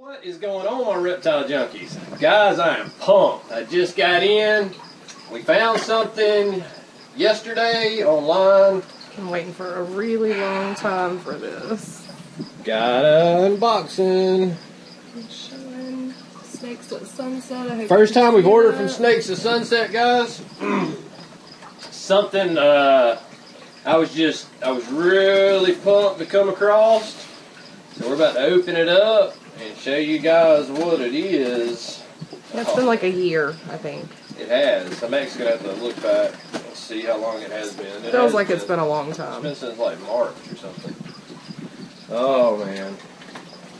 What is going on, my reptile junkies? Guys, I am pumped. I just got in. We found something yesterday online. Been waiting for a really long time for this. Got an unboxing. I'm showing Snakes at Sunset. I hope First time we've ordered from that. Snakes at Sunset, guys. Something I was really pumped to come across. So we're about to open it up and show you guys what it is. It's been like a year, I think. It has. I'm actually going to have to look back and see how long it has been. It Feels like it's been a long time. It's been since like March or something. Oh man.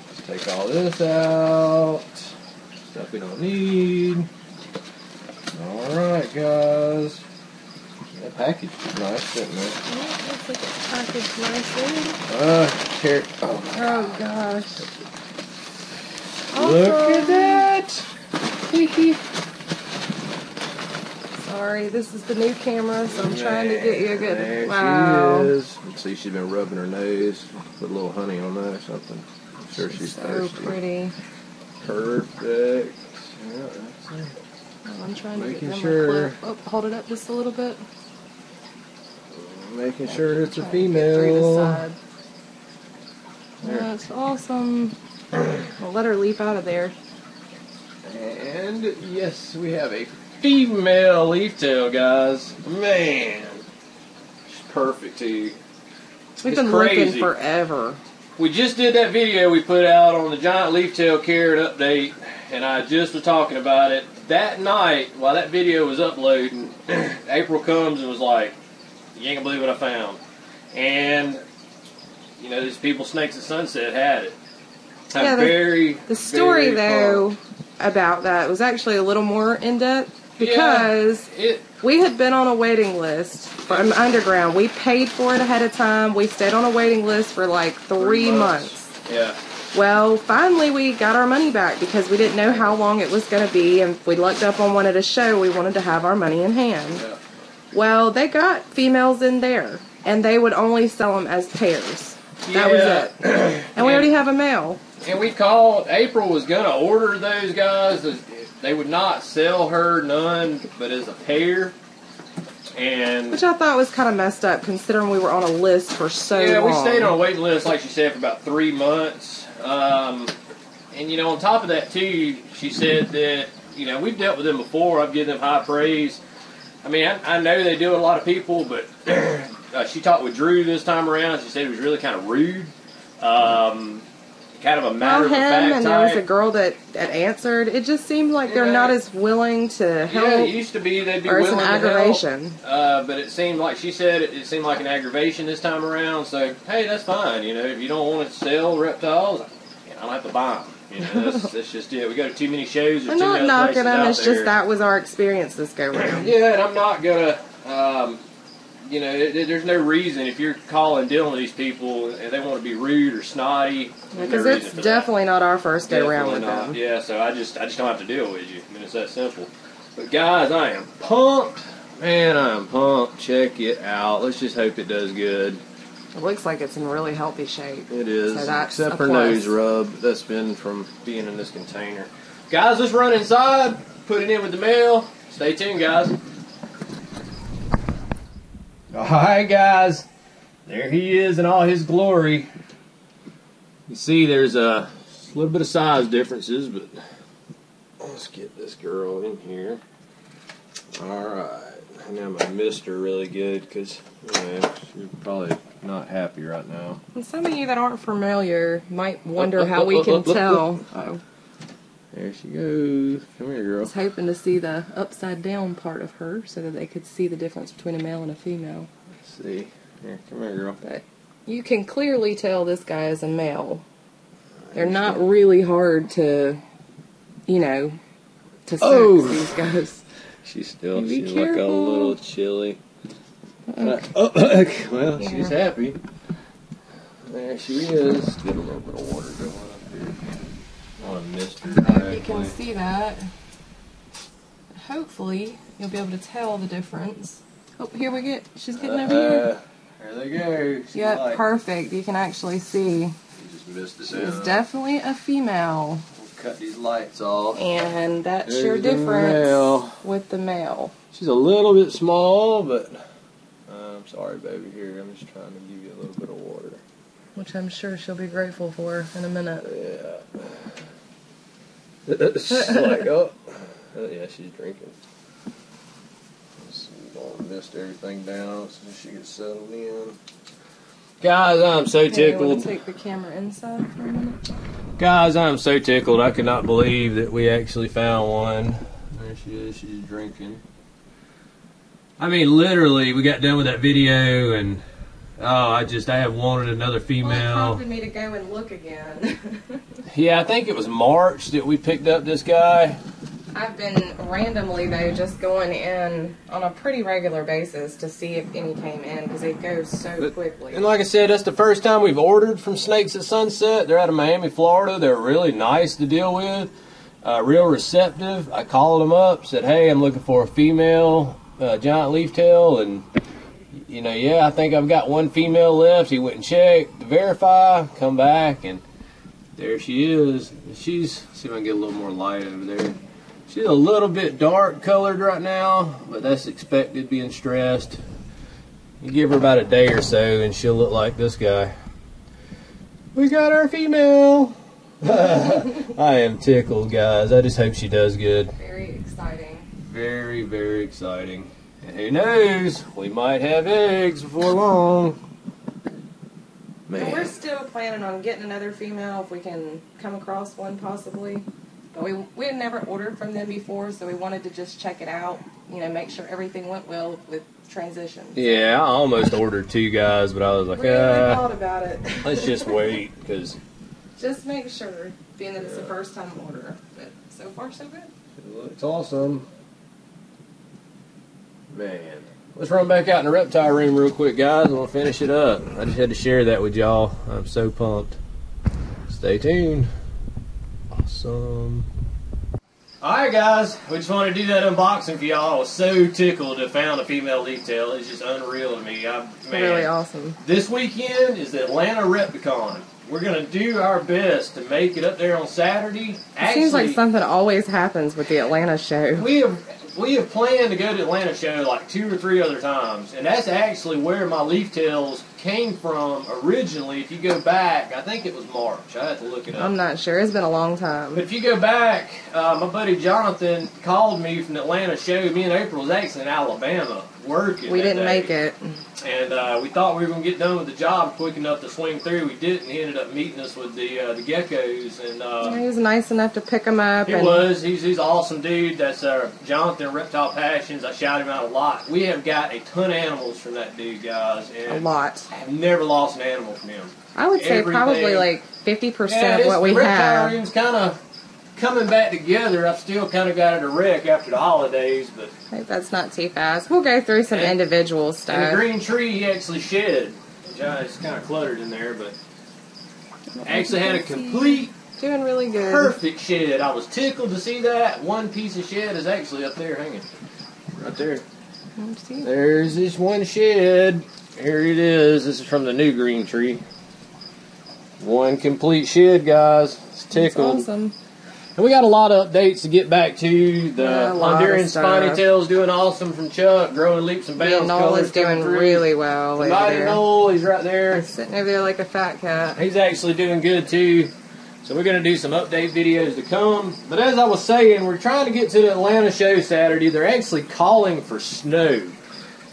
Let's take all this out. Stuff we don't need. Alright guys. That package is nice, isn't it? Yeah, looks like it's packaged nicely. Here. Oh, Oh gosh. look at that! Sorry, this is the new camera, so I'm trying to get you a good. There Wow. she is. Let's see, she's been rubbing her nose. Put a little honey on that or something. I'm sure she's So thirsty. pretty. Perfect. Yeah, that's it. I'm trying to Making get them sure. a clip. Oh, hold it up just a little bit. Making sure it's a Trying to get through the female. side. There. That's awesome. I'll let her leap out of there. And yes, we have a female leaf tail, guys. Man, she's perfect too. We've It's been crazy. looking forever. We just did that video we put out on the giant leaf tail carrot update, and I just was talking about it. That night, while that video was uploading, April comes and was like, "You ain't gonna believe what I found." And you know, these people, Snakes at Sunset, had it. I'm Yeah, very, The story, very though, pumped. about that was actually a little more in-depth because we had been on a waiting list from Underground. We paid for it ahead of time. We stayed on a waiting list for like 3 months. Yeah. Well, finally we got our money back because we didn't know how long it was going to be, and if we lucked up on one at a show, we wanted to have our money in hand. Yeah. Well, they got females in there, and they would only sell them as pairs. That was it. And we already have a male. And we called. April was gonna order those guys. They would not sell her none, but as a pair. And Which I thought was kind of messed up, considering we were on a list for so long. yeah, we stayed on a waiting list, like she said, for about 3 months. And you know, on top of that too, she said that we've dealt with them before. I've given them high praise. I mean, I know they deal with a lot of people, but she talked with Drew this time around. She said he was really kind of rude. Kind of a matter of fact him, type. and there was a girl that answered. It just seemed like they're not as willing to help. Yeah, it used to be they'd be or it's willing an to aggravation. help, but it seemed like she said it seemed like an aggravation this time around. So hey, that's fine. If you don't want to sell reptiles, I don't have to buy them. That's just it. We go to too many shows. I'm not knocking them. It's just that was our experience this go round. Yeah, and I'm not gonna. There's no reason if you're dealing with these people and they want to be rude or snotty. Because it's definitely not our first go round with them. Yeah, so I just don't have to deal with you. I mean, it's that simple. But guys, I am pumped. Man, I am pumped. Check it out. Let's just hope it does good. It looks like it's in really healthy shape. It is, So that's except a for plus. nose rub. That's been from being in this container. Guys, let's run inside. Put it in with the mail. Stay tuned, guys. Alright guys, there he is in all his glory. You see there's a little bit of size differences, but let's get this girl in here. Alright, and I'm going to miss her really good because she's probably not happy right now. And some of you that aren't familiar might wonder how we can tell. Oh, There she goes. Come here, I girl. was hoping to see the upside down part of her so that they could see the difference between a male and a female. Let's see. Here, come here, girl. But you can clearly tell this guy is a male. They're not really hard to sex, these guys. She's Be like a careful. little chilly. Well, Yeah. she's happy. There she is. Get a little bit of water going up here. I want to mist her You directly. can see that. Hopefully, you'll be able to tell the difference. Oh, here we get. She's getting over here. There they go. She's Yep, like, perfect. You can actually see. she's just missed it. She's definitely a female. We'll cut these lights off. And that's There's your the difference male. with the male. She's a little bit small, but I'm sorry, baby. Here, I'm just trying to give you a little bit of water. Which I'm sure she'll be grateful for in a minute. Yeah. It's like, oh, yeah, she's drinking. Mist everything down so she gets settled in. Guys, I'm so tickled. You want to take the camera inside for a minute? Guys, I'm so tickled. I could not believe that we actually found one. There she is. She's drinking. I mean, literally, we got done with that video, and I have wanted another female. Well, it prompted me to go and look again. Yeah, I think it was March that we picked up this guy. I've been randomly, though, just going in on a pretty regular basis to see if any came in, because it goes so quickly. And like I said, that's the first time we've ordered from Snakes at Sunset. They're out of Miami, Florida. They're really nice to deal with, real receptive. I called them up, said, hey, I'm looking for a female giant leaf-tail, and, you know, yeah, I think I've got one female left. He went and checked to verify, come back, and there she is. She's, see if I can get a little more light over there. She's a little bit dark colored right now, but that's expected being stressed. You give her about a day or so and she'll look like this guy. We got our female. I am tickled, guys. I just hope she does good. Very exciting. Very, very exciting. And who knows, we might have eggs before long. Man. And we're still planning on getting another female if we can come across one possibly. But we had never ordered from them before, so we wanted to just check it out, you know, make sure everything went well with transitions. Yeah, I almost ordered 2 guys, but I was like, we really thought about it. Let's just wait, because just make sure, being that it's the first time order. But so far, so good. It looks awesome. Man. Let's run back out in the reptile room real quick, guys, and we'll finish it up. I just had to share that with y'all. I'm so pumped. Stay tuned. Awesome. Alright, guys, we just wanted to do that unboxing for y'all. I was so tickled to have found a female leaf-tail. It's just unreal to me. Man, really awesome. This weekend is the Atlanta Repticon. We're going to do our best to make it up there on Saturday. It seems like something always happens with the Atlanta show. We have planned to go to the Atlanta show like 2 or 3 other times, and that's actually where my leaf-tails came from originally. If you go back, I think it was March. I have to look it up. I'm not sure. It's been a long time. But if you go back, my buddy Jonathan called me from the Atlanta show. Me and April was actually in Alabama working. We didn't make it. And we thought we were going to get done with the job quick enough to swing through. We didn't. He ended up meeting us with the geckos. And he was nice enough to pick them up. He was. He's an awesome dude. That's Jonathan Reptile Passions. I shout him out a lot. We have got a ton of animals from that dude, guys. And a lot. I've never lost an animal from him. I would say probably like 50% of what we have. The have. reptile room's kind of coming back together. I've still kind of got it a wreck after the holidays, but I hope that's not too fast. We'll go through some individual stuff. And the green tree he actually shed. It's kind of cluttered in there, but actually had a complete, doing really good, perfect shed. I was tickled to see that. One piece of shed is actually up there hanging, right there. There's this one shed. Here it is. This is from the new green tree. One complete shed, guys. It's tickled. That's awesome. And we got a lot of updates to get back to. The Honduran Spiny Tail's doing awesome from Chuck, growing leaps and bounds. Nola's doing really well over there. Nola, he's right there. He's sitting over there like a fat cat. He's actually doing good too. So we're going to do some update videos to come. But as I was saying, we're trying to get to the Atlanta show Saturday. They're actually calling for snow.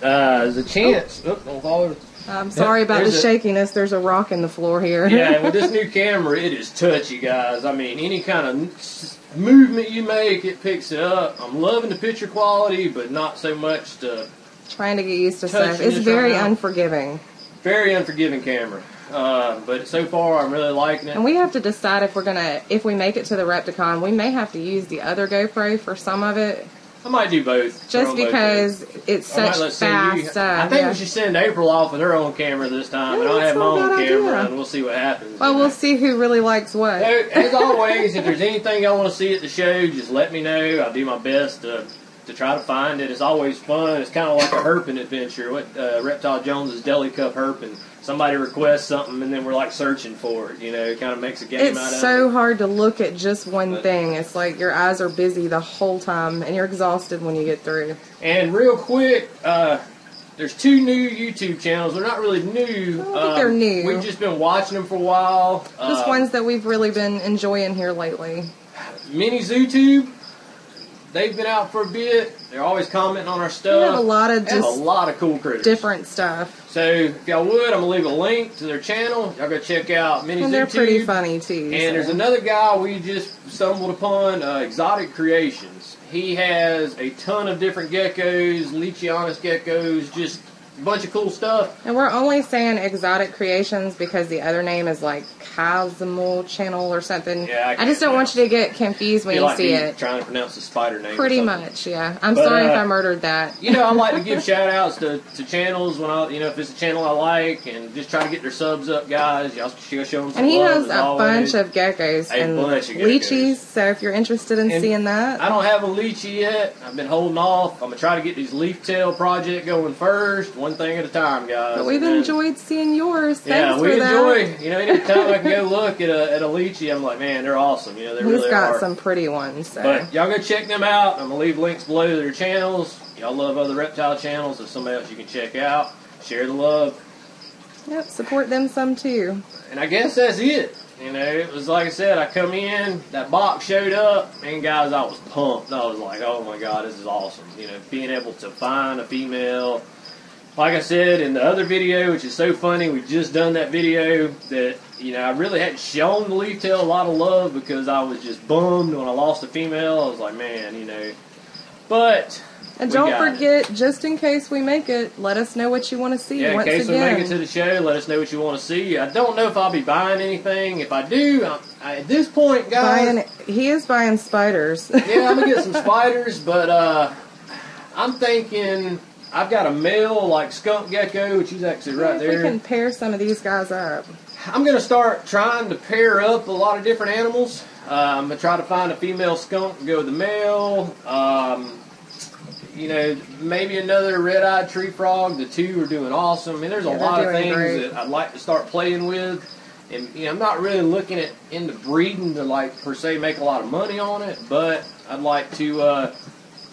There's a chance. Oh, don't fall over. I'm sorry about the shakiness. There's a rock in the floor here. Yeah, with this new camera, it is touchy, guys. I mean, any kind of movement you make, it picks it up. I'm loving the picture quality, but not so much to... Trying to get used to stuff. It's very unforgiving. Very unforgiving camera. But so far, I'm really liking it. And we have to decide if we make it to the Repticon, we may have to use the other GoPro for some of it. I might do both. Just because it's such fast stuff. I think we should send April off with her own camera this time, and I'll have my own camera, and we'll see what happens. Well, we'll see who really likes what. As always, if there's anything I want to see at the show, just let me know. I'll do my best to try to find it. It's always fun. It's kind of like a herping adventure. Reptile Jones's Deli Cup herping. somebody requests something and then we're like searching for it. You know, it kind of makes a game out of it. It's so hard to look at just one thing. It's like your eyes are busy the whole time and you're exhausted when you get through. And real quick, there's 2 new YouTube channels. They're not really new. I don't think they're new. We've just been watching them for a while. Just ones that we've really been enjoying here lately. Mini ZooTube. They've been out for a bit. They're always commenting on our stuff. We have a lot of a lot of cool critters. Different stuff. So if y'all would, I'm gonna leave a link to their channel. Y'all go check out Mini ZooTube. And they're pretty funny too. And there's another guy we just stumbled upon, Exotic Creations. He has a ton of different geckos, Leachianus geckos, just a bunch of cool stuff. And we're only saying Exotic Creations because the other name is like Cosmo Channel or something. Yeah, I just don't want you to get confused when you see it. Trying to pronounce the spider name. Pretty much, yeah. I'm sorry if I murdered that. You know, I like to give shout outs to channels when if it's a channel I like, and just try to get their subs up, guys. Y'all show them some love. And he has a bunch of geckos and leechies, so if you're interested in seeing that. I don't have a leechie yet. I've been holding off. I'm going to try to get these leaf tail project going first, one thing at a time, guys. But we've enjoyed seeing yours. Thanks we for that. enjoy. You know, anytime I can go look at a leechie, I'm like, man, they're awesome. You know, they really are. He's got some pretty ones. So. But y'all go check them out. I'm gonna leave links below to their channels. Y'all love other reptile channels. There's somebody else you can check out. Share the love. Yep, support them some too. And I guess that's it. You know, it was like I said, I come in, that box showed up, and guys, I was pumped. I was like, oh my God, this is awesome. You know, being able to find a female. Like I said in the other video, which is so funny, we just done that video that, you know, I really hadn't shown the leaf tail a lot of love because I was just bummed when I lost a female. I was like, man, you know. But and don't forget, just in case we make it, let us know what you want to see. Yeah, in once case again. we make it to the show, let us know what you want to see. I don't know if I'll be buying anything. If I do, at this point, guys, he is buying spiders. Yeah, I'm gonna get some spiders, but I'm thinking. I've got a male, like, skunk gecko, which is actually right there. We can pair some of these guys up. I'm going to start trying to pair up a lot of different animals. I'm going to try to find a female skunk and go with the male. You know, maybe another red-eyed tree frog. The 2 are doing awesome. I mean, there's a lot of things that I'd like to start playing with. And, you know, I'm not really looking into breeding to, like, per se make a lot of money on it. But I'd like to...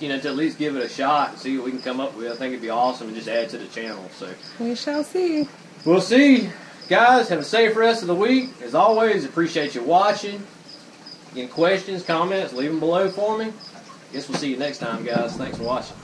you know, to at least give it a shot and see what we can come up with. I think it'd be awesome and just add to the channel. So we shall see. We'll see. Guys, have a safe rest of the week. As always, appreciate you watching. Any questions, comments, leave them below for me. Guess we'll see you next time, guys. Thanks for watching.